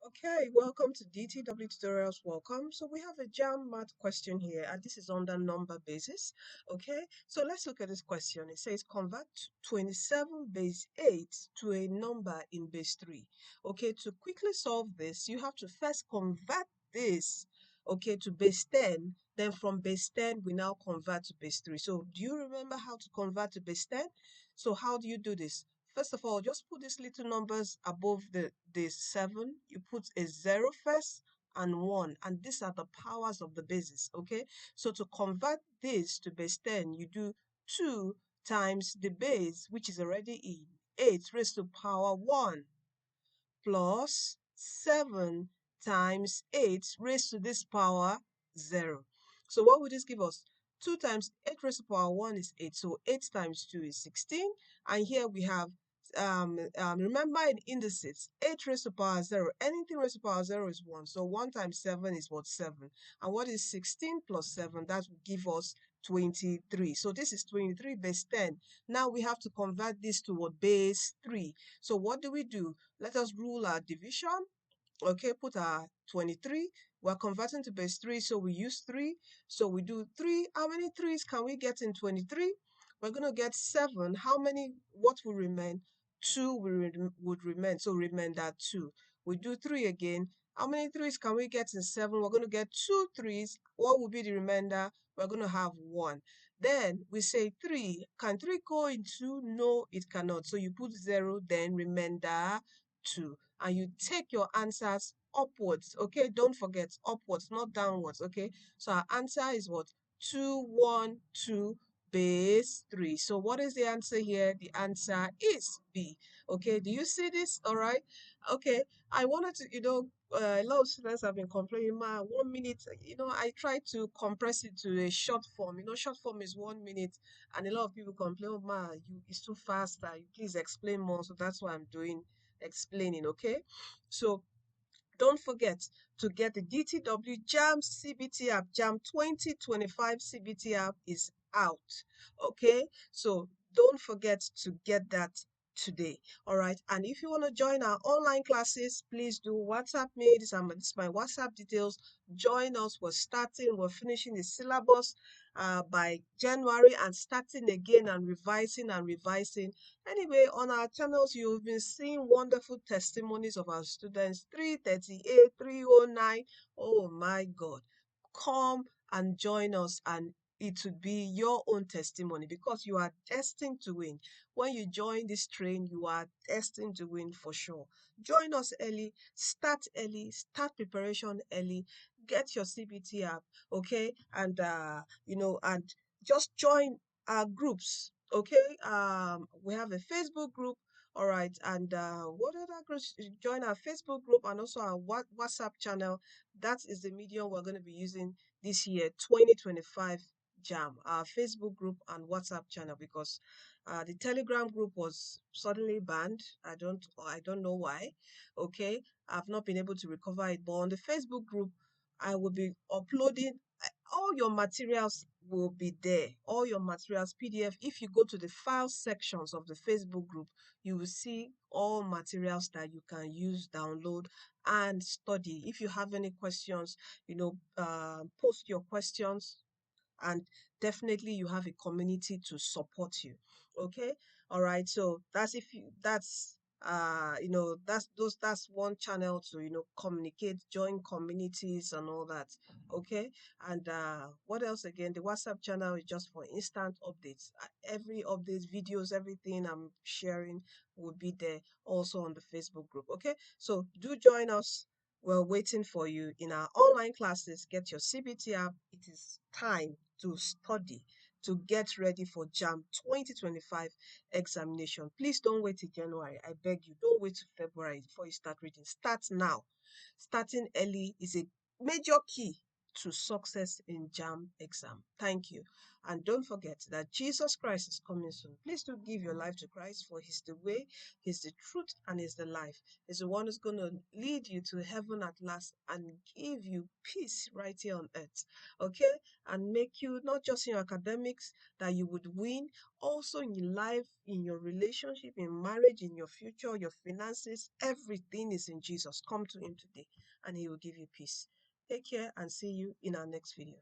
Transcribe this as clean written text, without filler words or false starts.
Okay, welcome to DTW Tutorials. Welcome. So we have a JAMB math question here, and this is under number basis. Okay, so let's look at this question. It says convert 27 base 8 to a number in base 3. Okay, to quickly solve this, you have to first convert this, okay, to base 10. Then from base 10, we now convert to base 3. So do you remember how to convert to base 10? So how do you do this? First of all, just put these little numbers above the 7. You put a 0 first and 1, and these are the powers of the bases, okay? So to convert this to base 10, you do 2 times the base, which is already in 8 raised to power 1, plus 7 times 8 raised to this power 0. So what would this give us? 2 times 8 raised to power 1 is 8. So 8 times 2 is 16. And here we have, remember in indices, 8 raised to power 0. Anything raised to power 0 is 1. So 1 times 7 is what? 7. And what is 16 plus 7? That will give us 23. So this is 23 base 10. Now we have to convert this to what? Base 3. So what do we do? Let us rule our division. Okay, put our 23. We're converting to base 3, so we use 3. So we do 3. How many 3's can we get in 23? We're going to get 7. What will remain? 2 would remain. So remainder 2. We do 3 again. How many 3's can we get in 7? We're going to get 2 3's. What will be the remainder? We're going to have 1. Then we say 3. Can 3 go in 2? No, it cannot. So you put 0, then remainder 2. And you take your answers upwards, okay? Don't forget, upwards, not downwards, okay? So our answer is what? 2, 1, 2, base 3. So what is the answer here? The answer is B, okay? Do you see this? All right? Okay, I wanted to, a lot of students have been complaining, 1 minute, I try to compress it to a short form. Short form is 1 minute, and a lot of people complain, it's too fast. You please explain more. So that's why I'm doing explaining, okay? So don't forget to get the DTW JAMB CBT app. JAMB 2025 CBT app is out, okay? So don't forget to get that today. All right, and if you want to join our online classes, please do WhatsApp me. This is my WhatsApp details. Join us. We're finishing the syllabus by January, and starting again and revising. Anyway, on our channels, you've been seeing wonderful testimonies of our students. 338, 309. Oh my God. Come and join us, and it would be your own testimony, because you are destined to win. When you join this train, you are destined to win for sure. Join us early, start preparation early, get your CBT app, okay? And just join our groups, okay? We have a Facebook group, all right, and what other groups? Join our Facebook group and also our WhatsApp channel. That is the medium we're going to be using this year, 2025 JAM, our Facebook group and WhatsApp channel, because the Telegram group was suddenly banned. I don't know why. Okay, I've not been able to recover it, but on the Facebook group, I will be uploading all your materials. Will be there, all your materials PDF. If you go to the file sections of the Facebook group, you will see all materials that you can use, download and study. If you have any questions, post your questions, and definitely you have a community to support you. Okay, all right. So that's if you that's that's one channel to communicate, join communities and all that. Okay, and what else again? The WhatsApp channel is just for instant updates. Every update, videos, everything I'm sharing will be there also on the Facebook group. Okay, so do join us. We're waiting for you in our online classes. Get your CBT app. It is time to study, to get ready for JAM 2025 examination. Please don't wait till January. I beg you, don't wait till February before you start reading. Start now. Starting early is a major key to success in JAMB exam. Thank you. And don't forget that Jesus Christ is coming soon. Please do give your life to Christ, for He's the way, He's the truth, and He's the life. He's the one who's going to lead you to heaven at last and give you peace right here on earth. Okay? And make you, not just in your academics, that you would win, also in your life, in your relationship, in marriage, in your future, your finances, everything is in Jesus. Come to Him today and He will give you peace. Take care and see you in our next video.